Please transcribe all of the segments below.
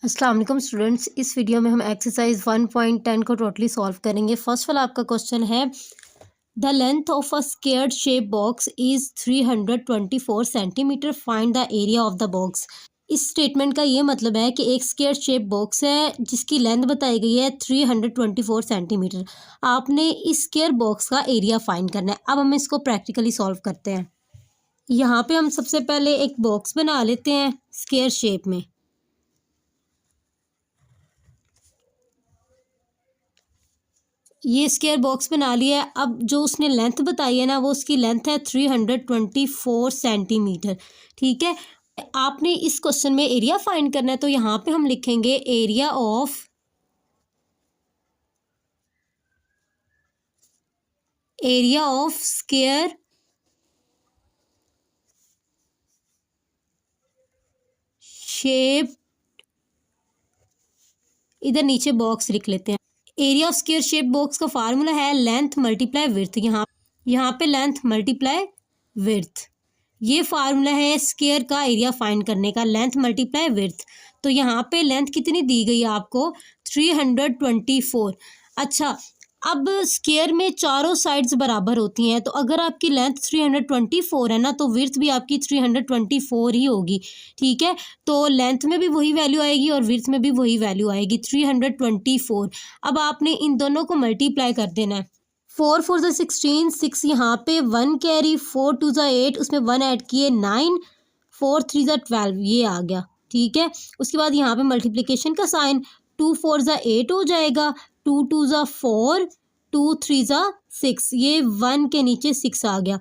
अस्सलाम वालेकुम स्टूडेंट्स। इस वीडियो में हम एक्सरसाइज 1.10 को टोटली सॉल्व करेंगे। फर्स्ट वाला आपका क्वेश्चन है, the length of a square shape box is 324 centimetre, find the area of the box. इस स्टेटमेंट का ये मतलब है कि एक स्क्वेयर शेप बॉक्स है जिसकी लेंथ बताई गई है 324 सेंटीमीटर। आपने इस स्क्वेयर बॉक्स का एरिया फाइंड करना है। अब हम इसको प्रैक्टिकली सॉल्व करते हैं। यहाँ पे हम सबसे पहले एक बॉक्स बना लेते हैं स्क्वेयर शेप में। ये स्क्वायर बॉक्स बना लिया है। अब जो उसने लेंथ बताई है ना, वो उसकी लेंथ है 324 सेंटीमीटर। ठीक है, आपने इस क्वेश्चन में एरिया फाइंड करना है, तो यहाँ पे हम लिखेंगे एरिया ऑफ स्क्वायर शेप, इधर नीचे बॉक्स लिख लेते हैं। Area of square shape box का फार्मूला है लेंथ मल्टीप्लाई विड्थ। यहाँ पे लेंथ मल्टीप्लाई विड्थ, ये फार्मूला है स्क्वायर का एरिया फाइंड करने का, लेंथ मल्टीप्लाई विड्थ। तो यहाँ पे लेंथ कितनी दी गई है आपको, 324। अच्छा, अब स्क्वायर में चारों साइड्स बराबर होती हैं, तो अगर आपकी लेंथ 324 है ना, तो विड्थ भी आपकी 324 ही होगी। ठीक है, तो लेंथ में भी वही वैल्यू आएगी और विड्थ में भी वही वैल्यू आएगी, 324। अब आपने इन दोनों को मल्टीप्लाई कर देना है। 4 4 ज़ा 16, 6 यहाँ पे 1 कैरी, 4 2 ज़ा 8, उसमें 1 ऐड किए 9, 4 3 ज़ा 12, ये आ गया। ठीक है, उसके बाद यहाँ पे मल्टीप्लिकेशन का साइन, 2 4 ज़ा 8 हो जाएगा, 2 2 ज़ा 4, 2 3 ज़ा 6, ये 1 के नीचे 6 आ गया।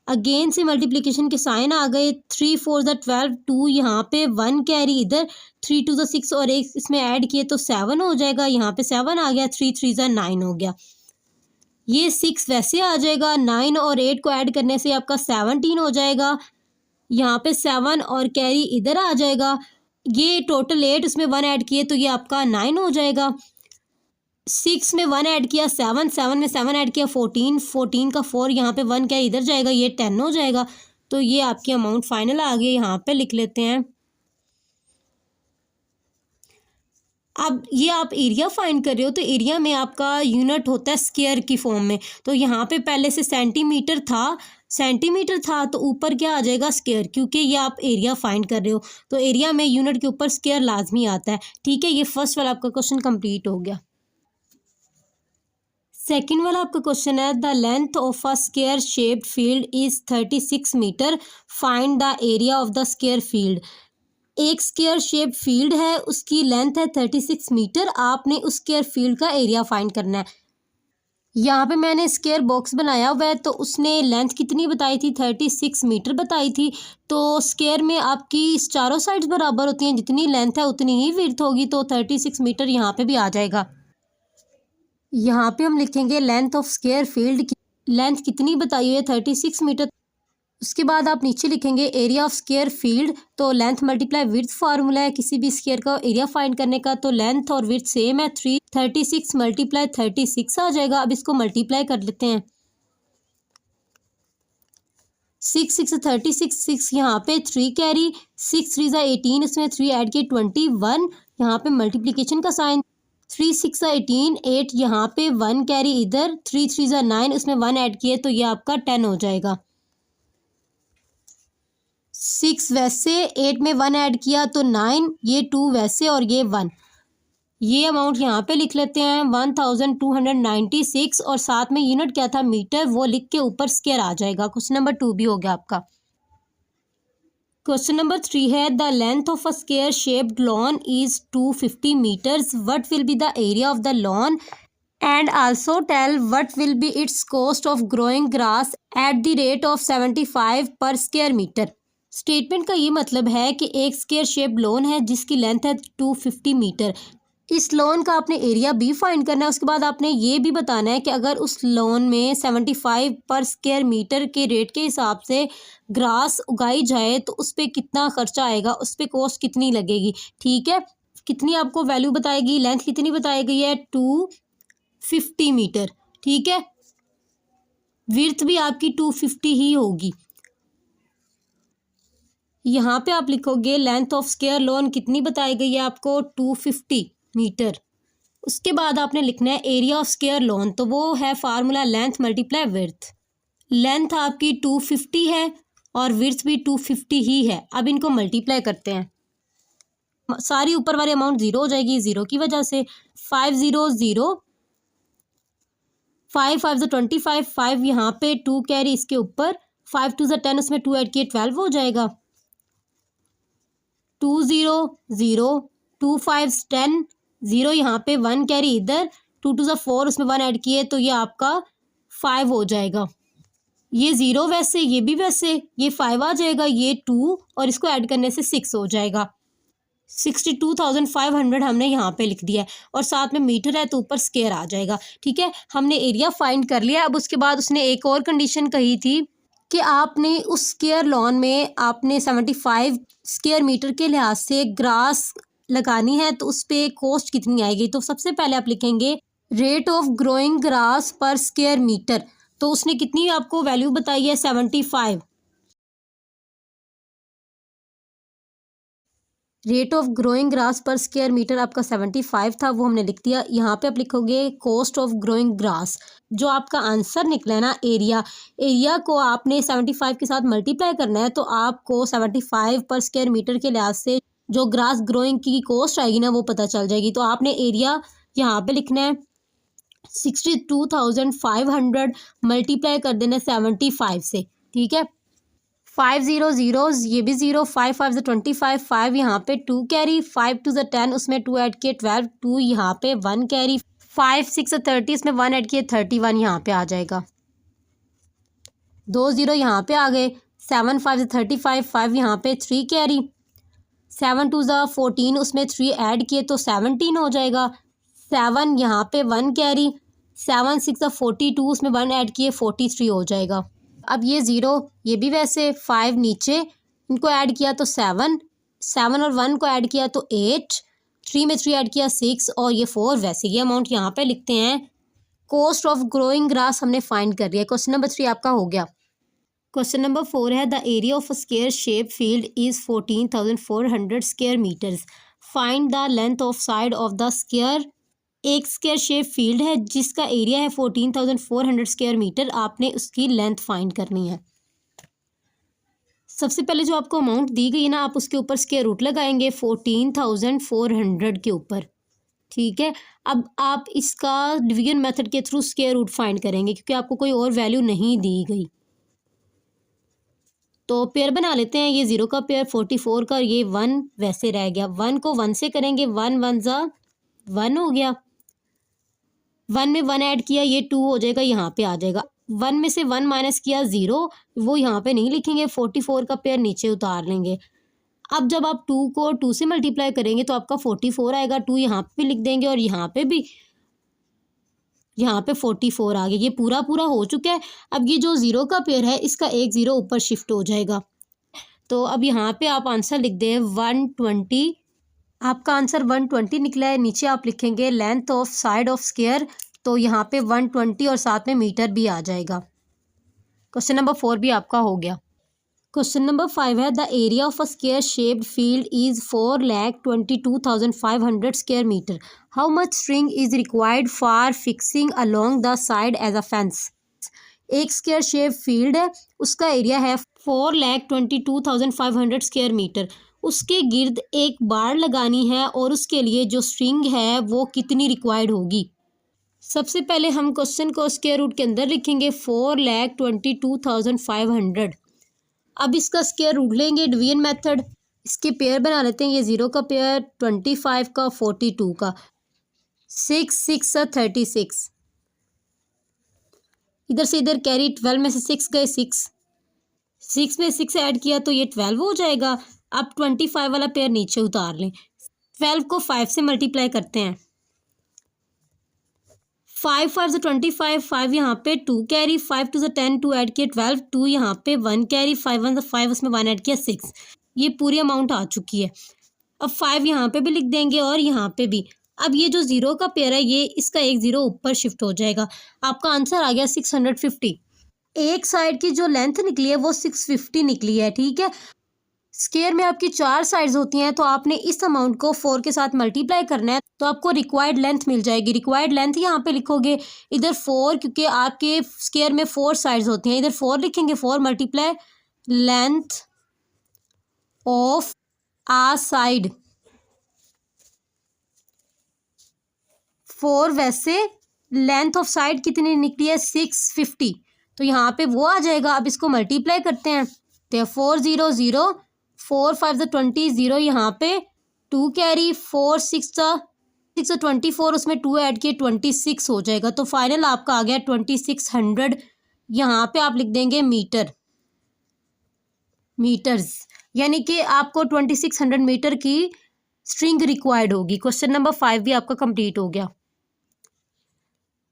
अगेन से मल्टीप्लिकेशन के साइन आ गए, 3 4 ज़ा 12, 2 यहाँ पे 1 कैरी इधर, 3 2 ज़ा 6 और एक इसमें ऐड किए तो 7 हो जाएगा, यहाँ पे 7 आ गया, 3 3 ज़ा 9 हो गया। ये 6 वैसे आ जाएगा, 9 और 8 को ऐड करने से आपका 17 हो जाएगा। यहाँ पे 7 और कैरी इधर आ जाएगा, ये टोटल 8, उसमें 1 ऐड किए तो ये आपका 9 हो जाएगा। 6 में 1 ऐड किया 7, 7 में 7 ऐड किया 14, 14 का 4, यहाँ पे 1 कैरी इधर जाएगा, ये 10 हो जाएगा। तो ये आपकी अमाउंट फाइनल आ गई, यहाँ पे लिख लेते हैं। अब ये आप एरिया फाइंड कर रहे हो, तो एरिया में आपका यूनिट होता है स्क्वायर की फॉर्म में। तो यहाँ पे पहले से सेंटीमीटर था, तो ऊपर क्या आ जाएगा, स्क्वायर, क्योंकि ये आप एरिया फाइंड कर रहे हो, तो एरिया में यूनिट के ऊपर स्क्वायर लाजमी आता है। ठीक है, ये फर्स्ट वाला आपका क्वेश्चन कंप्लीट हो गया। सेकेंड वाला आपका क्वेश्चन है, the length of a square shaped field is 36 metre, find the area of the square field. एक स्क्वायर शेप फील्ड है, उसकी लेंथ है 36 मीटर, आपने उस स्क्वायर फील्ड का एरिया फाइंड करना है। यहाँ पे मैंने स्क्वायर बॉक्स बनाया हुआ है, तो उसने लेंथ कितनी बताई थी, 36 मीटर बताई थी। तो स्क्वायर में आपकी चारों साइड्स बराबर होती हैं, जितनी लेंथ है उतनी ही विड्थ होगी, तो 36 मीटर यहाँ पे भी आ जाएगा। यहाँ पे हम लिखेंगे लेंथ ऑफ स्क्वायर फील्ड की लेंथ कितनी बताई हुई है, 36 मीटर। उसके बाद आप नीचे लिखेंगे एरिया ऑफ स्क्वायर फील्ड, तो लेंथ मल्टीप्लाई विड्थ फार्मूला है किसी भी स्क्वायर का एरिया फाइंड करने का, तो लेंथ और विड्थ सेम है, 36 मल्टीप्लाई 36 आ जाएगा। अब इसको मल्टीप्लाई कर लेते हैं, 6 6 36, 6 यहाँ पे 3 कैरी, 6 3 ज़ा 18, उसमें 3 ऐड किए 21, यहाँ पे मल्टीप्लिकेशन का साइन, 3 6 ज़ा 18, 8 यहाँ पे 1 कैरी इधर, 3 3 ज़ा 9, उसमें 1 ऐड किए तो ये आपका 10 हो जाएगा। 6 वैसे, 8 में 1 ऐड किया तो 9, ये 2 वैसे और ये 1, ये अमाउंट यहाँ पे लिख लेते हैं 1296, और साथ में यूनिट क्या था, मीटर, वो लिख के ऊपर स्क्वायर आ जाएगा। क्वेश्चन नंबर 2 भी हो गया आपका। क्वेश्चन नंबर 3 है, the length of a square shaped lawn is 250 metres, what will be the area of the lawn and also tell what will be its cost of growing grass at the rate of 75 per square metre. Statement का ये मतलब है कि एक square shape lawn है जिसकी length है 250 metre. इस लोन का आपने एरिया भी फाइंड करना है। उसके बाद आपने ये भी बताना है कि अगर उस लोन में 75 पर स्क्वायर मीटर के रेट के हिसाब से ग्रास उगाई जाए तो उस पर कितना खर्चा आएगा, उस पर कॉस्ट कितनी लगेगी। ठीक है, कितनी आपको वैल्यू बताएगी, लेंथ कितनी बताई गई है, 250 मीटर। ठीक है, विड्थ भी आपकी 250 ही होगी। यहाँ पे आप लिखोगे लेंथ ऑफ स्क्वायर लॉन कितनी बताई गई है आपको 250 मीटर। उसके बाद आपने लिखना है एरिया ऑफ स्क्वायर लॉन, तो वो है formula length multiply width. Length आपकी 250 है और विड्थ भी 250 ही है। अब इनको मल्टीप्लाई करते हैं, सारी ऊपर वाली अमाउंट जीरो हो जाएगी जीरो की वजह से। 5 0 0, 5 5 से 25, 5 यहाँ पे 2 कैरी इसके ऊपर, 5 2 से 10, उसमें 2 ऐड किए 12 हो जाएगा। 2 0 0, 2 5 10, 0 यहाँ पे 1 कैरी इधर, 2 2 से 4, उसमें 1 ऐड किए तो ये आपका 5 हो जाएगा। ये 0 वैसे, ये भी वैसे, ये 5 आ जाएगा, ये 2 और इसको ऐड करने से 6 हो जाएगा। 62,500 हमने यहाँ पे लिख दिया है और साथ में मीटर है तो ऊपर स्क्वायर आ जाएगा। ठीक है, हमने एरिया फाइंड कर लिया। अब उसके बाद उसने एक और कंडीशन कही थी कि आपने उस स्क्वायर लॉन में आपने 75 स्क्वायर मीटर के लिहाज से ग्रास लगानी है, तो उस पर कॉस्ट कितनी आएगी। तो सबसे पहले आप लिखेंगे रेट ऑफ ग्रोइंग ग्रास पर स्क्वायर मीटर। तो उसने कितनी आपको वैल्यू बताई है 75। रेट ऑफ ग्रोइंग ग्रास पर स्क्वायर मीटर आपका 75 था, वो हमने लिख दिया। यहाँ पे आप लिखोगे कॉस्ट ऑफ ग्रोइंग ग्रास। जो आपका आंसर निकला है ना एरिया को आपने 75 के साथ मल्टीप्लाई करना है, तो आपको 75 पर स्क्वायर मीटर के लिहाज से जो ग्रास ग्रोइंग की कॉस्ट आएगी ना वो पता चल जाएगी। तो आपने एरिया यहाँ पे लिखना है 62,500 मल्टीप्लाई कर देना 75 से। ठीक है, 5 0 0, ये भी 0, 5 5 से 25, 5 यहाँ पे 2 कैरी, 5 2 से 10, उसमें 2 ऐड किए 12, 2 यहाँ पे 1 कैरी, 5 6 से 30, इसमें 1 ऐड किए 31 यहाँ पे आ जाएगा। 2 0 यहाँ पे आ गए। 7 5 से 35, 5 यहाँ पे 3 कैरी, 7 2 से 14, उसमें 3 ऐड किए तो 17 हो जाएगा। 7 यहाँ पे 1 कैरी, 7 6 से 42, उसमें 1 ऐड किए 43 हो जाएगा। अब ये 0, ये भी वैसे, 5 नीचे, इनको ऐड किया तो 7, 7 और 1 को ऐड किया तो 8, 3 में 3 ऐड किया 6 और ये 4 वैसे। ये अमाउंट यहाँ पे लिखते हैं। कॉस्ट ऑफ ग्रोइंग ग्रास हमने फाइंड कर लिया। क्वेश्चन नंबर 3 आपका हो गया। क्वेश्चन नंबर 4 है the area of a square shape field is 14,400 square metres. Find the length of side of the square. एक स्क्वायर शेप फील्ड है जिसका एरिया है 14,400 स्क्वायर मीटर। आपने उसकी लेंथ फाइंड करनी है। सबसे पहले जो आपको अमाउंट दी गई है ना, आप उसके ऊपर स्क्वायर रूट लगाएंगे 14,400 के ऊपर। ठीक है, अब आप इसका डिवीजन मेथड के थ्रू स्क्वायर रूट फाइंड करेंगे क्योंकि आपको कोई और वैल्यू नहीं दी गई। तो पेयर बना लेते हैं। ये 0 का पेयर 44 का और ये 1 वैसे रह गया। 1 को 1 से करेंगे, 1 1 जा 1 हो गया। 1 में 1 ऐड किया, ये 2 हो जाएगा, यहाँ पे आ जाएगा। 1 में से 1 माइनस किया 0, वो यहाँ पे नहीं लिखेंगे, 44 का पेयर नीचे उतार लेंगे। अब जब आप 2 को 2 से मल्टीप्लाई करेंगे तो आपका 44 आएगा। 2 यहाँ पे भी लिख देंगे और यहाँ पे भी, यहाँ पे 44 आ गया। ये पूरा पूरा हो चुका है। अब ये जो 0 का पेयर है इसका एक 0 ऊपर शिफ्ट हो जाएगा। तो अब यहाँ पे आप आंसर लिख दें 120। आपका आंसर 120 निकला है। नीचे आप लिखेंगे length of side of square, तो यहाँ पे 120 और साथ में मीटर भी आ जाएगा। क्वेश्चन नंबर 4 भी आपका हो गया। क्वेश्चन नंबर 5 है the area of a square shaped field is 4,22,500 square metre. How much string is required for fixing along the side as a fence. एक स्क्वायर शेप फील्ड है, उसका एरिया है 4,22,500 square metre. उसके गिर्द एक बाड़ लगानी है और उसके लिए जो स्ट्रिंग है वो कितनी रिक्वायर्ड होगी। सबसे पहले हम क्वेश्चन को स्क्वायर रूट के अंदर लिखेंगे 4,22,500। अब इसका स्क्वायर रूट लेंगे डिवीजन मेथड। इसके पेयर बना लेते हैं। ये 0 का पेयर, 25 का, 42 का, 6 6 36, इधर से इधर कैरी, 12 में से 6 गए 6, 6 में 6 ऐड किया तो ये 12 हो जाएगा। अब 25 वाला पेयर नीचे उतार लें। 12 को 5 से मल्टीप्लाई करते हैं। 5 5 से 25, 5 यहाँ पे 2 कैरी, 5 2 से 10, 2 ऐड किया 12, 2 यहाँ पे 1 कैरी, 5 1 से 5, उसमें 1 ऐड किया 6। ये पूरी अमाउंट आ चुकी है। अब 5 यहाँ पे भी लिख देंगे और यहाँ पे भी। अब ये जो 0 का पेयर है ये इसका एक 0 ऊपर शिफ्ट हो जाएगा। आपका आंसर आ गया 650। एक साइड की जो लेंथ निकली है वो 650 निकली है। ठीक है, स्क्वायर में आपकी 4 साइड्स होती हैं, तो आपने इस अमाउंट को 4 के साथ मल्टीप्लाई करना है, तो आपको रिक्वायर्ड लेंथ मिल जाएगी। रिक्वायर्ड लेंथ यहाँ पे लिखोगे, इधर 4, क्योंकि आपके स्क्वायर में 4 साइड्स होती हैं, इधर 4 लिखेंगे, 4 multiply length of a side 4, वैसे लेंथ ऑफ साइड कितनी निकली है 650, तो यहाँ पे वो आ जाएगा। अब इसको मल्टीप्लाई करते हैं, तो 4 0 0, 4 5 20, 0 यहाँ पे 2 कैरी, 4 6 24, उसमें 2 ऐड किए 26 हो जाएगा। तो फाइनल आपका आ गया 2600। यहाँ पे आप लिख देंगे मीटर्स, यानी कि आपको 2600 मीटर की स्ट्रिंग रिक्वायर्ड होगी। क्वेश्चन नंबर 5 भी आपका कंप्लीट हो गया।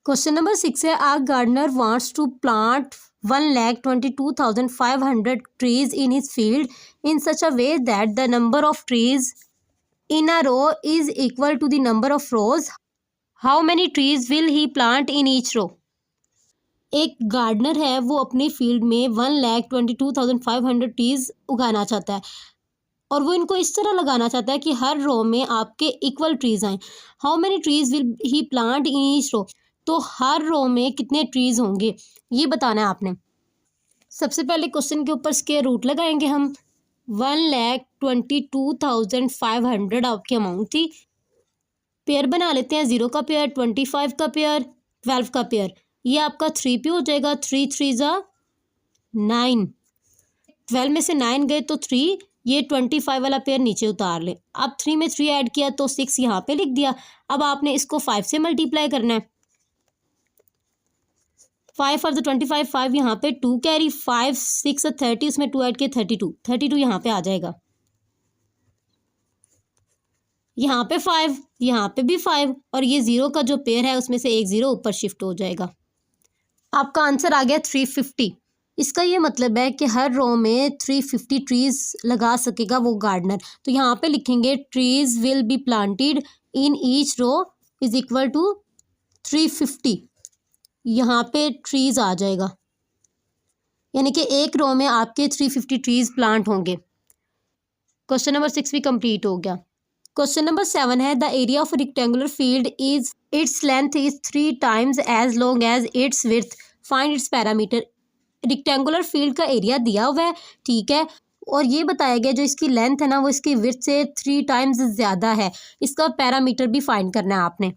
क्वेश्चन नंबर 6 है, a gardener wants to plant 1,22,500 trees in his field in such a way that the number of trees in a row is equal to the number of rows. How many trees will he plant in each row? एक gardener है, वो अपने field में 1,22,500 trees उगाना चाहता है, और वो इनको इस तरह लगाना चाहता है कि हर रो में आपके इक्वल ट्रीज आए। How many trees will he plant in each row, तो हर रो में कितने ट्रीज होंगे ये बताना है आपने। सबसे पहले क्वेश्चन के ऊपर स्क्वायर रूट लगाएंगे हम। 1,22,500 आपकी अमाउंट थी। पेयर बना लेते हैं, 0 का पेयर, 25 का पेयर, 12 का पेयर। ये आपका 3 पे हो जाएगा, 3 3 ज़ा 9, 12 में से 9 गए तो 3, ये 25 वाला पेयर नीचे उतार ले। अब 3 में 3 ऐड किया तो 6 यहाँ पे लिख दिया। अब आपने इसको 5 से मल्टीप्लाई करना है। 5 5 25, 5 यहाँ पे 2 कैरी, 5 6 30, उसमें 2 ऐड किए 32 यहाँ पे आ जाएगा। यहाँ पे 5, यहाँ पे भी 5, और ये 0 का जो पेयर है उसमें से एक 0 ऊपर शिफ्ट हो जाएगा। आपका आंसर आ गया 350। इसका ये मतलब है कि हर रो में 350 ट्रीज लगा सकेगा वो गार्डनर। तो यहाँ पे लिखेंगे trees will be planted in each row is equal to 350। यहाँ पे ट्रीज आ जाएगा, यानी कि एक रो में आपके 350 ट्रीज प्लांट होंगे। क्वेश्चन नंबर 6 भी कंप्लीट हो गया। क्वेश्चन नंबर 7 है, the area of rectangular field is its length is 3 times as long as its width, find its parameter. Rectangular field का एरिया दिया हुआ है, ठीक है, और ये बताया गया जो इसकी लेंथ है ना वो इसकी विड्थ से 3 times ज़्यादा है। इसका पैरामीटर भी फाइंड करना है आपने।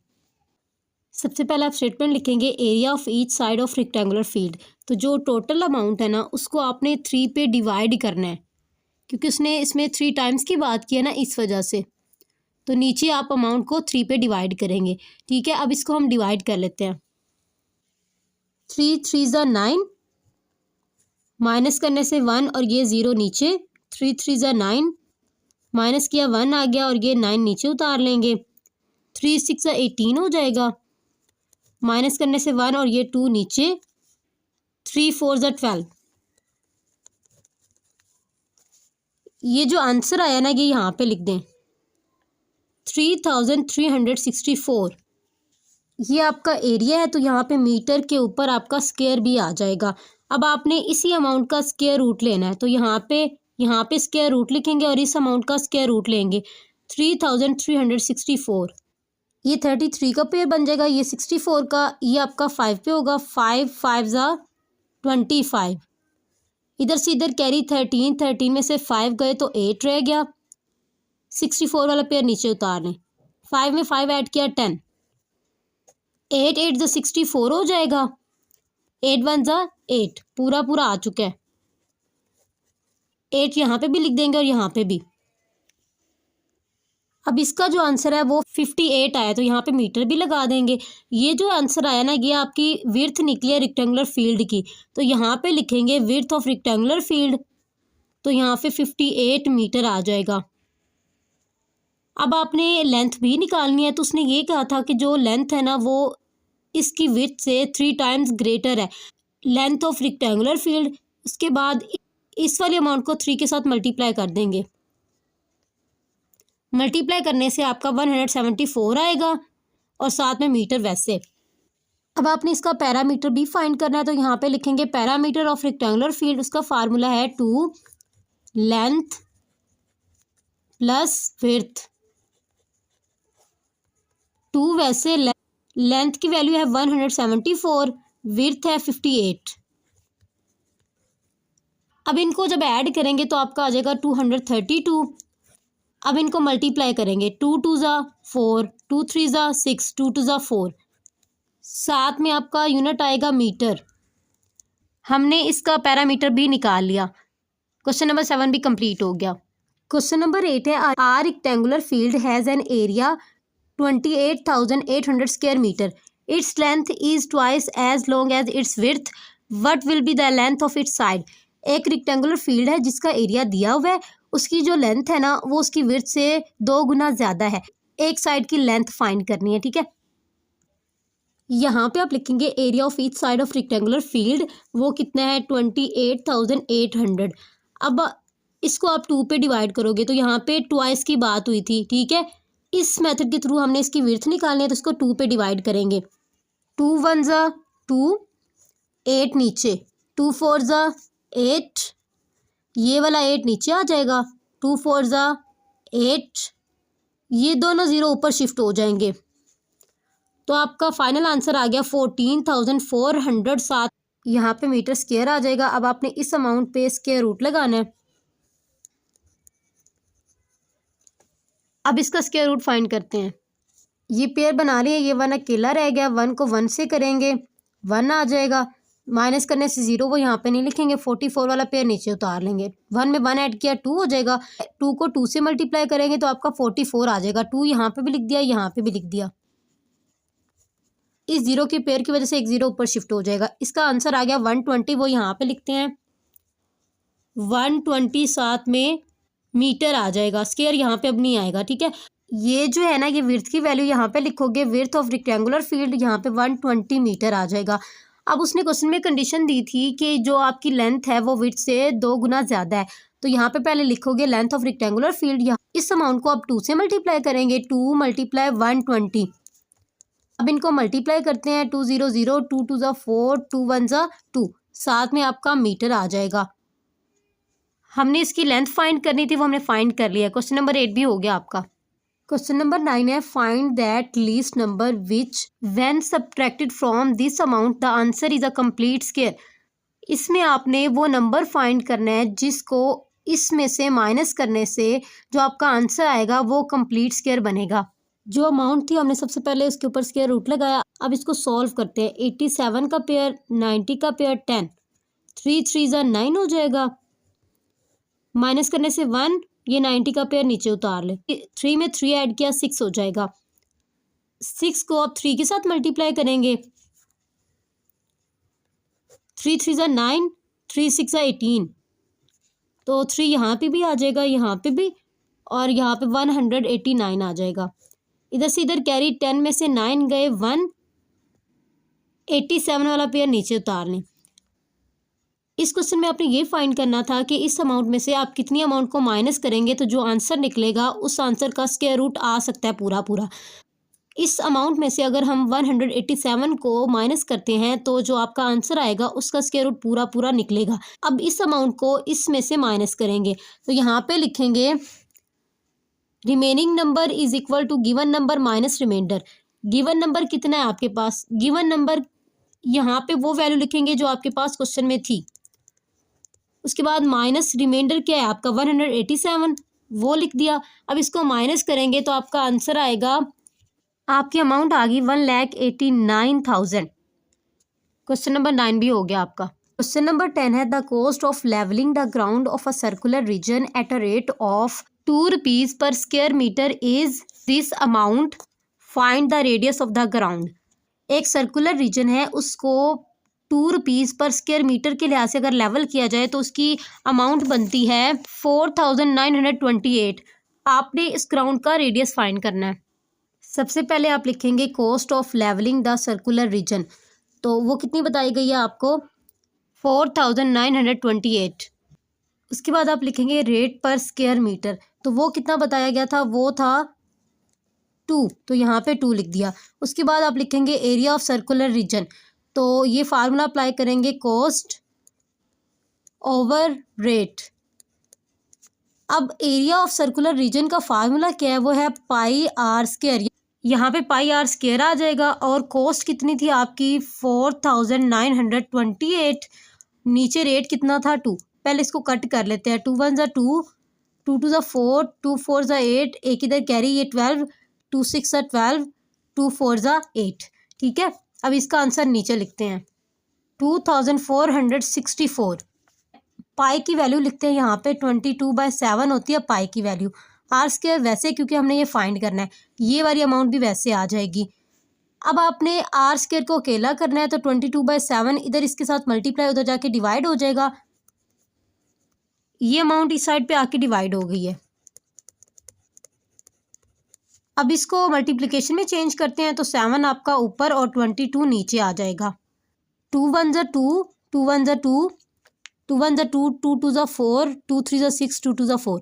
सबसे पहले आप स्टेटमेंट लिखेंगे, area of each side of rectangular field. तो जो टोटल अमाउंट है ना उसको आपने 3 पे डिवाइड करना है, क्योंकि उसने इसमें 3 times की बात की है ना, इस वजह से। तो नीचे आप अमाउंट को 3 पे डिवाइड करेंगे, ठीक है। अब इसको हम डिवाइड कर लेते हैं। 3 3 ज़ा 9, माइनस करने से 1 और ये 0 नीचे, 3 3 ज़ा 9, माइनस किया 1 आ गया और ये 9 नीचे उतार लेंगे। 3 6 ज़ा 18 हो जाएगा, माइनस करने से 1 और ये 2 नीचे, 3 4 ज़ा 12। ये जो आंसर आया ना ये यहाँ पे लिख दें, 3364। ये आपका एरिया है, तो यहाँ पे मीटर के ऊपर आपका स्क्वायर भी आ जाएगा। अब आपने इसी अमाउंट का स्क्वायर रूट लेना है, तो यहाँ पे स्क्वायर रूट लिखेंगे और इस अमाउंट का स्क्वायर रूट लेंगे। 3364, ये 33 का पेयर बन जाएगा, ये 64 का, ये आपका 5 पे होगा। 5 5 ज़ा 25, इधर से इधर कैरी 13, 13 में से 5 गए तो 8 रह गया। 64 वाला पेयर नीचे उतार लें, 5 में 5 ऐड किया 10, 8 8 ज़ा 64 हो जाएगा। 8 1 ज़ा 8, पूरा आ चुका है। 8 यहाँ पे भी लिख देंगे और यहाँ पे भी। अब इसका जो आंसर है वो 58 आया, तो यहाँ पे मीटर भी लगा देंगे। ये जो आंसर आया ना ये आपकी विड्थ निकली है रेक्टेंगुलर फील्ड की, तो यहाँ पे लिखेंगे विड्थ ऑफ रेक्टेंगुलर फील्ड, तो यहाँ पे 58 मीटर आ जाएगा। अब आपने लेंथ भी निकालनी है, तो उसने ये कहा था कि जो लेंथ है ना वो इसकी विड्थ से 3 times ग्रेटर है, लेंथ ऑफ रेक्टेंगुलर फील्ड। उसके बाद इस वाले अमाउंट को 3 के साथ मल्टीप्लाई कर देंगे। मल्टीप्लाई करने से आपका 174 आएगा और साथ में मीटर वैसे। अब आपने इसका पैरामीटर भी फाइंड करना है, तो यहाँ पे लिखेंगे पैरामीटर ऑफ रेक्टेंगुलर फील्ड, उसका फार्मूला है 2 लेंथ प्लस विड्थ। 2 वैसे लेंथ की वैल्यू है 174, विड्थ है 58। अब इनको जब ऐड करेंगे तो आपका आ जाएगा 232। अब इनको मल्टीप्लाई करेंगे, 2 2 ज़ा 4, 2 3 ज़ा 6, 2 2 ज़ा 4। साथ में आपका यूनिट आएगा मीटर। हमने इसका पैरामीटर भी निकाल लिया। क्वेश्चन नंबर 7 भी कंप्लीट हो गया। क्वेश्चन नंबर 8 है, a rectangular field has an area 28,800 square metre. Its length is twice as long as its width. What will be the length of its side. एक rectangular field है जिसका area दिया हुआ है, उसकी जो लेंथ है ना वो उसकी विड्थ से 2 गुना ज़्यादा है। एक साइड की लेंथ फाइंड करनी है, ठीक है। यहाँ पे आप लिखेंगे area of each side of rectangular field, वो कितना है 28,800। अब इसको आप 2 पे डिवाइड करोगे तो यहाँ पे ट्वाइस की बात हुई थी, ठीक है। इस मेथड के थ्रू हमने इसकी विड्थ निकालनी है तो इसको 2 पे डिवाइड करेंगे। 2 1 ज़ा 2, 8 नीचे, 2 4 ज़ा 8, ये वाला 8 नीचे आ जाएगा, 2 4 ज़ा 8, ये दोनों ज़ीरो ऊपर शिफ्ट हो जाएंगे। तो आपका फाइनल आंसर आ गया 14,407। यहाँ पे मीटर स्क्वायर आ जाएगा। अब आपने इस अमाउंट पे स्क्वायर रूट लगाना है। अब इसका स्क्वायर रूट फाइंड करते हैं। ये पेयर बना रहे हैं, ये 1 अकेला रह गया, 1 को 1 से करेंगे 1 आ जाएगा, माइनस करने से 0 वो यहाँ पे नहीं लिखेंगे, 44 वाला पेयर नीचे उतार लेंगे। 1 में 1 ऐड किया 2 हो जाएगा, 2 को 2 से मल्टीप्लाई करेंगे तो आपका 44 आ जाएगा। 2 यहाँ पे भी लिख दिया, यहाँ पे भी लिख दिया। इस 0 के पेयर की वजह से एक 0 ऊपर शिफ्ट हो जाएगा। इसका आंसर आ गया 120, वो यहाँ पे लिखते हैं 120। साथ में मीटर आ जाएगा, स्क्वायर यहाँ पे अब नहीं आएगा, ठीक है। ये जो है ना, ये विड्थ की वैल्यू यहाँ पे लिखोगे, विड्थ ऑफ रेक्टेंगुलर फील्ड यहाँ पे 120 मीटर आ जाएगा। अब उसने क्वेश्चन में कंडीशन दी थी कि जो आपकी लेंथ है वो विड्थ से 2 गुना ज़्यादा है, तो यहाँ पे पहले लिखोगे लेंथ ऑफ रेक्टेंगुलर फील्ड। यहाँ इस अमाउंट को आप 2 से मल्टीप्लाई करेंगे, 2 मल्टीप्लाई 120। अब इनको मल्टीप्लाई करते हैं, 2 0 0, 2 2 ज़ा 4, 2 1 ज़ा 2, साथ में आपका मीटर आ जाएगा। हमने इसकी लेंथ फाइंड करनी थी, वो हमने फाइंड कर लिया। क्वेश्चन नंबर 8 भी हो गया आपका। क्वेश्चन नंबर 9 है, find that least number which when subtracted from this amount the answer is a complete square. इसमें आपने वो नंबर फाइंड करना है जिसको इसमें से माइनस करने से जो आपका आंसर आएगा वो कंप्लीट स्क्वायर बनेगा। जो अमाउंट थी हमने सबसे पहले उसके ऊपर स्क्वायर रूट लगाया। अब इसको सॉल्व करते हैं। 87 का पेयर, 90 का पेयर 10, 3 3 ज़ा 9 हो जाएगा, माइनस करने से 1, ये 90 का पेयर नीचे उतार ले, 3 में 3 ऐड किया 6 हो जाएगा। 6 को आप 3 के साथ मल्टीप्लाई करेंगे, 3 3 ज़ा 9, 3 6 ज़ा 18, तो 3 यहाँ पे भी आ जाएगा, यहाँ पे भी, और यहाँ पे 189 आ जाएगा। इधर से इधर कैरी, 10 में से 9 गए 1, 87 वाला पेयर नीचे उतार लें। इस क्वेश्चन में आपने ये फाइंड करना था कि इस अमाउंट में से आप कितनी अमाउंट को माइनस करेंगे तो जो आंसर निकलेगा उस आंसर का स्क्वायर रूट आ सकता है पूरा पूरा। इस अमाउंट में से अगर हम 187 को माइनस करते हैं तो जो आपका आंसर आएगा उसका स्क्वायर रूट पूरा पूरा निकलेगा। अब इस अमाउंट को इसमें से माइनस करेंगे तो यहाँ पे लिखेंगे remaining number is equal to given number minus reminder. Given number कितना है आपके पास, गिवन नंबर यहाँ पे वो वैल्यू लिखेंगे जो आपके पास क्वेश्चन में थी। उसके बाद माइनस रिमाइंडर क्या है आपका 187, वो लिख दिया। अब इसको माइनस करेंगे तो आपका आंसर आएगा, आपकी अमाउंट आ गई 1,89,000। क्वेश्चन नंबर 9 भी हो गया आपका। क्वेश्चन नंबर 10 है, the cost of levelling the ground of a circular region at a rate of 2 rupees per square metre is this amount, find the radius of the ground. एक circular region है, उसको 2 rupees पर square metre के लिहाज से अगर level किया जाए तो उसकी अमाउंट बनती है 4,928। आपने इस ग्राउंड का रेडियस फाइंड करना है। सबसे पहले आप लिखेंगे cost of levelling the circular region, तो वो कितनी बताई गई है आपको 4,928। उसके बाद आप लिखेंगे रेट पर स्क्वायर मीटर, तो वो कितना बताया गया था, वो था 2, तो यहाँ पे 2 लिख दिया। उसके बाद आप लिखेंगे एरिया ऑफ सर्कुलर रीजन, तो ये फार्मूला अप्लाई करेंगे कॉस्ट ओवर रेट। अब एरिया ऑफ सर्कुलर रीजन का फार्मूला क्या है, वो है पाई आर स्क्वायर। यहाँ पे पाई आर स्क्वायर आ जाएगा और कॉस्ट कितनी थी आपकी 4928। नीचे रेट कितना था 2। पहले इसको कट कर लेते हैं। 2 1 2, 2 2 4, 2 4 8, एक इधर कैरी ये 12, 2 6 12, 2 4 8। ठीक है, अब इसका आंसर नीचे लिखते हैं 2464। पाई की वैल्यू लिखते हैं यहाँ पे 22/7 होती है पाई की वैल्यू। आर स्क्वायर वैसे क्योंकि हमने ये फाइंड करना है, ये वाली अमाउंट भी वैसे आ जाएगी। अब आपने आर स्क्वायर को अकेला करना है तो 22/7 इधर इसके साथ मल्टीप्लाई उधर जाके डिवाइड हो जाएगा। ये अमाउंट इस साइड पे आके डिवाइड हो गई है। अब इसको मल्टीप्लिकेशन में चेंज करते हैं तो 7 आपका ऊपर और 22 नीचे आ जाएगा। 2 1 2, 2 1 2, 2 1 2, 2 2 4, 2 3 6, 2 2 4।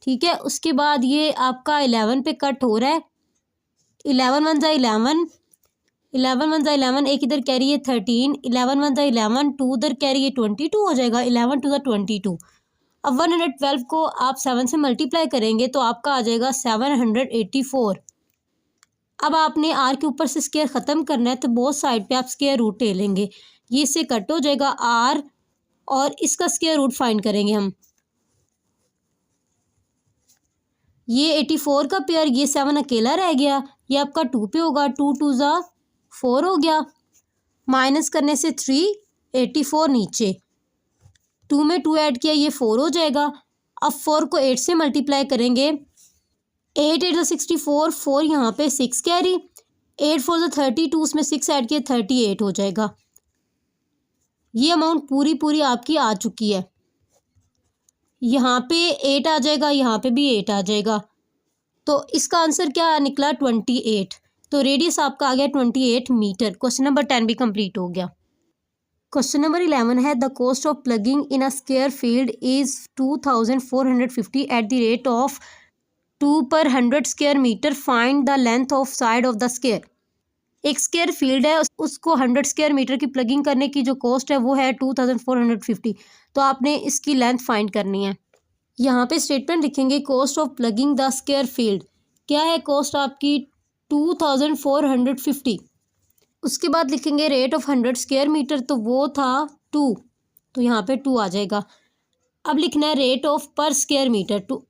ठीक है, उसके बाद ये आपका 11 पे कट हो रहा है। 11 1 11, 11 1 11, एक इधर कैरी है 13, 11 1 11, 2 उधर कैरी है 22 हो जाएगा। 11 2 22। अब 112 को आप 7 से मल्टीप्लाई करेंगे तो आपका आ जाएगा 784। अब आपने आर के ऊपर से स्क्वायर ख़त्म करना है तो बोथ साइड पे आप स्क्वायर रूट ले लेंगे। ये इससे कट हो जाएगा आर और इसका स्क्वायर रूट फाइंड करेंगे हम। ये 84 का पेयर, ये 7 अकेला रह गया, ये आपका 2 पे होगा। 2 2 4 हो गया, माइनस करने से 3, 84 नीचे। 2 में 2 ऐड किया, ये 4 हो जाएगा। अब 4 को 8 से मल्टीप्लाई करेंगे। 8 8 64, 4 यहाँ पे 6 कैरी, 8 4 32, उसमें 6 ऐड किया 38 हो जाएगा। ये अमाउंट पूरी आपकी आ चुकी है। यहाँ पे 8 आ जाएगा, यहाँ पे भी 8 आ जाएगा, तो इसका आंसर क्या निकला 28। तो रेडियस आपका आ गया 28 मीटर। क्वेश्चन नंबर 10 भी कंप्लीट हो गया। क्वेश्चन नंबर 11 है the cost of plugging in a square field is 2450 at the rate of 2 per 100 square metre. Find the length of side of the square. एक square field है, उसको 100 square metre की plugging करने की जो cost है वो है 2450। तो आपने इसकी लेंथ फाइंड करनी है। यहाँ पे स्टेटमेंट लिखेंगे cost of plugging the square field. क्या है कॉस्ट आपकी 2450। उसके बाद लिखेंगे रेट ऑफ 100 स्क्वायर मीटर, तो वो था 2, तो यहाँ पे 2 आ जाएगा। अब लिखना है रेट ऑफ पर स्क्वायर मीटर। 2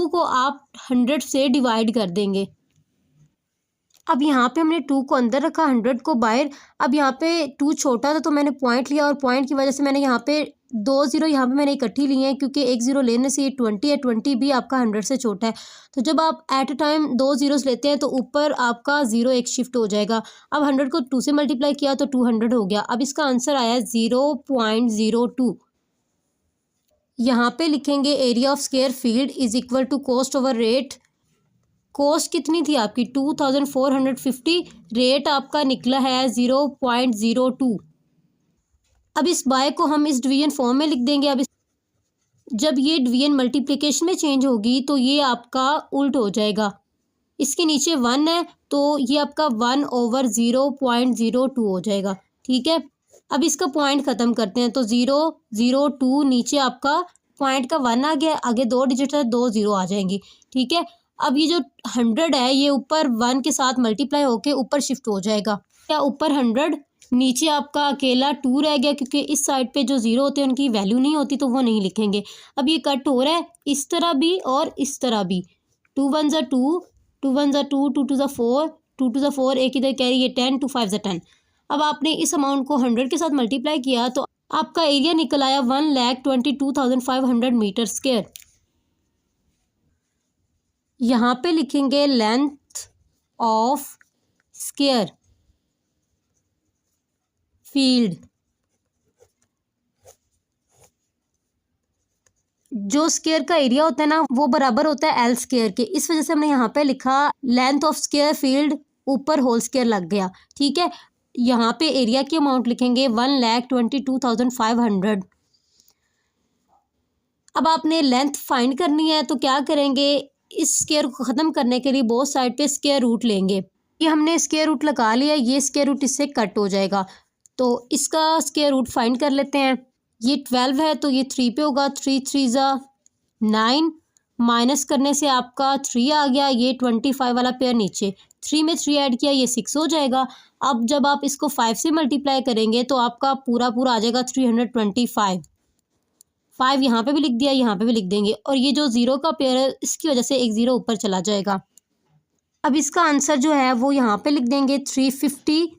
को आप 100 से डिवाइड कर देंगे। अब यहाँ पे हमने 2 को अंदर रखा, 100 को बाहर। अब यहाँ पे 2 छोटा था तो मैंने पॉइंट लिया और पॉइंट की वजह से मैंने यहाँ पे 2 ज़ीरो यहाँ पे मैंने इकट्ठी लिए हैं, क्योंकि एक ज़ीरो लेने से ये 20 है, 20 भी आपका 100 से छोटा है। तो जब आप एट अ टाइम 2 ज़ीरोस लेते हैं तो ऊपर आपका 0 एक शिफ्ट हो जाएगा। अब 100 को 2 से मल्टीप्लाई किया तो 200 हो गया। अब इसका आंसर आया 0.02। यहाँ पे लिखेंगे area of square field is equal to cost over rate. Cost कितनी थी आपकी 2450, रेट आपका निकला है 0.02। अब इस बाय को हम इस डिवीजन फॉर्म में लिख देंगे। अब जब ये डिवीजन मल्टीप्लिकेशन में चेंज होगी तो ये आपका उल्ट हो जाएगा। इसके नीचे 1 है तो ये आपका 1/0.02 हो जाएगा। ठीक है, अब इसका पॉइंट ख़त्म करते हैं तो 0.02 नीचे आपका पॉइंट का 1 आ गया, आगे 2 डिजिट है, 2 0 आ जाएंगी। ठीक है, अब ये जो 100 है ये ऊपर 1 के साथ मल्टीप्लाई होके ऊपर शिफ्ट हो जाएगा। क्या ऊपर 100, नीचे आपका अकेला 2 रह गया, क्योंकि इस साइड पे जो 0 होते हैं उनकी वैल्यू नहीं होती तो वो नहीं लिखेंगे। अब ये कट हो रहा है इस तरह भी और इस तरह भी। 2 1 2, 2 1 2, 2 2 4, 2 2 4, एक इधर कैरी ये 10, 2 5 10। अब आपने इस अमाउंट को 100 के साथ मल्टीप्लाई किया तो आपका एरिया निकल आया 1,22,500 मीटर स्क्वायर। यहाँ पे लिखेंगे लेंथ ऑफ स्क्वायर फील्ड। जो स्क्वायर का एरिया होता है ना वो बराबर होता है एल स्क्वायर के, इस वजह से हमने यहाँ पे लिखा लेंथ ऑफ स्क्वायर फील्ड, ऊपर होल स्क्वायर लग गया। ठीक है, यहाँ पे एरिया की अमाउंट लिखेंगे 1,22,500। अब आपने लेंथ फाइंड करनी है तो क्या करेंगे, इस स्क्वायर को ख़त्म करने के लिए बोथ साइड पे स्क्वायर रूट लेंगे। ये हमने स्क्वायर रूट लगा लिया, ये स्क्वायर रूट इससे कट हो जाएगा, तो इसका स्क्वायर रूट फाइंड कर लेते हैं। ये 12 है तो ये 3 पे होगा, 3 3 9, माइनस करने से आपका 3 आ गया, ये 25 वाला पेयर नीचे, 3 में 3 ऐड किया, ये 6 हो जाएगा। अब जब आप इसको 5 से मल्टीप्लाई करेंगे तो आपका पूरा आ जाएगा 325। 5 यहाँ पे भी लिख दिया, यहाँ पे भी लिख देंगे, और ये जो 0 का पेयर है इसकी वजह से एक 0 ऊपर चला जाएगा। अब इसका आंसर जो है वो यहाँ पे लिख देंगे 350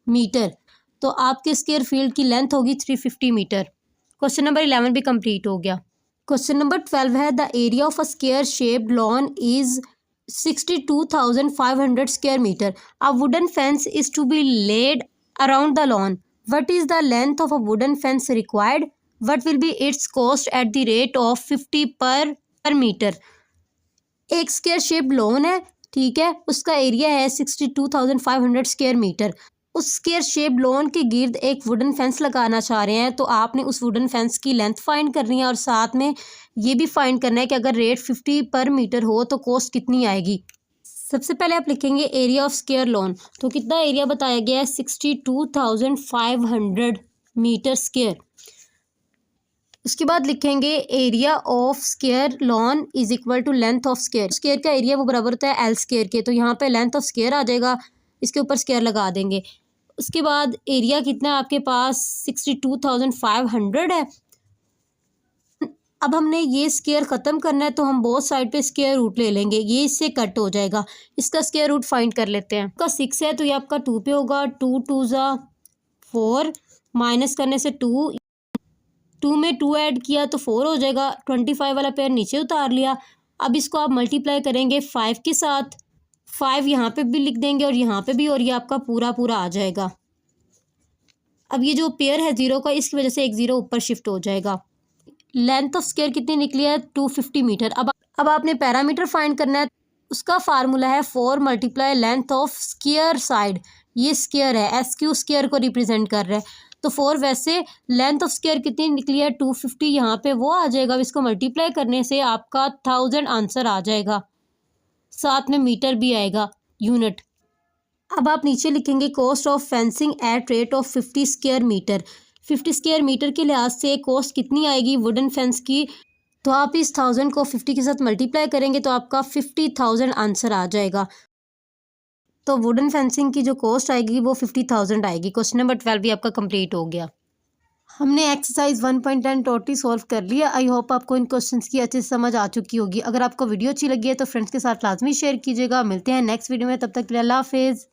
मीटर। तो आपके स्क्वायर फील्ड की लेंथ होगी 350 मीटर। क्वेश्चन नंबर 11 भी कंप्लीट हो गया। क्वेश्चन नंबर 12 है the area of a square shaped lawn is 62,500 square metre. A wooden fence is to be laid around the lawn. What is the length of a wooden fence required? What will be its cost at the rate of 50 per metre. एक square shape lawn है, ठीक है, उसका area है 62,500 square metre. उस square shape lawn के गिर्द एक वुडन फेंस लगाना चाह रहे हैं, तो आपने उस वुडन फेंस की लेंथ फाइंड करनी है और साथ में ये भी फाइंड करना है कि अगर रेट 50 पर मीटर हो तो कॉस्ट कितनी आएगी। सबसे पहले आप लिखेंगे एरिया ऑफ स्क्वायर लॉन। तो कितना एरिया बताया गया है? 62,500 मीटर स्क्वायर। उसके बाद लिखेंगे area of square lawn is equal to length of square. Square का एरिया वो बराबर होता है एल स्क्वायर के, तो यहाँ पे लेंथ ऑफ स्क्वायर आ जाएगा, इसके ऊपर स्क्वायर लगा देंगे। उसके बाद एरिया कितना है आपके पास? 62,500 है। अब हमने ये स्क्वायर ख़त्म करना है, तो हम बोथ साइड पे स्क्वायर रूट ले लेंगे, ये इससे कट हो जाएगा। इसका स्क्वायर रूट फाइंड कर लेते हैं। आपका 6 है तो ये आपका 2 पे होगा, 2 2 ज़ा 4, माइनस करने से 2 में 2 ऐड किया तो 4 हो जाएगा। 25 वाला पेयर नीचे उतार लिया। अब इसको आप मल्टीप्लाई करेंगे 5 के साथ, 5 यहाँ पे भी लिख देंगे और यहाँ पे भी, और ये आपका पूरा आ जाएगा। अब ये जो पेयर है 0 का, इसकी वजह से एक 0 ऊपर शिफ्ट हो जाएगा। लेंथ ऑफ स्क्वायर कितनी निकली है? 250 मीटर। अब आपने पैरामीटर फाइंड करना है। उसका फार्मूला है 4 multiply length of square side. ये स्क्वायर है, SQ स्क्वायर को रिप्रेजेंट कर रहा है, तो 4 वैसे लेंथ ऑफ स्क्वायर कितनी निकली है? 250, यहाँ पे वो आ जाएगा। इसको मल्टीप्लाई करने से आपका 1000 आंसर आ जाएगा, साथ में मीटर भी आएगा, यूनिट। अब आप नीचे लिखेंगे cost of fencing at rate of 50 square metre. 50 square metre के लिहाज से कॉस्ट कितनी आएगी वुडन फेंस की? तो आप इस 1000 को 50 के साथ मल्टीप्लाई करेंगे तो आपका 50,000 आंसर आ जाएगा। तो वुडन फेंसिंग की जो कॉस्ट आएगी वो 50,000 आएगी। क्वेश्चन नंबर 12 भी आपका कंप्लीट हो गया। हमने एक्सरसाइज 1.10 टोटली सॉल्व कर लिया। आई होप आपको इन क्वेश्चंस की अच्छे से समझ आ चुकी होगी। अगर आपको वीडियो अच्छी लगी है तो फ्रेंड्स के साथ लाजमी शेयर कीजिएगा। मिलते हैं नेक्स्ट वीडियो में, तब तक के लिए अल्लाह हाफिज़।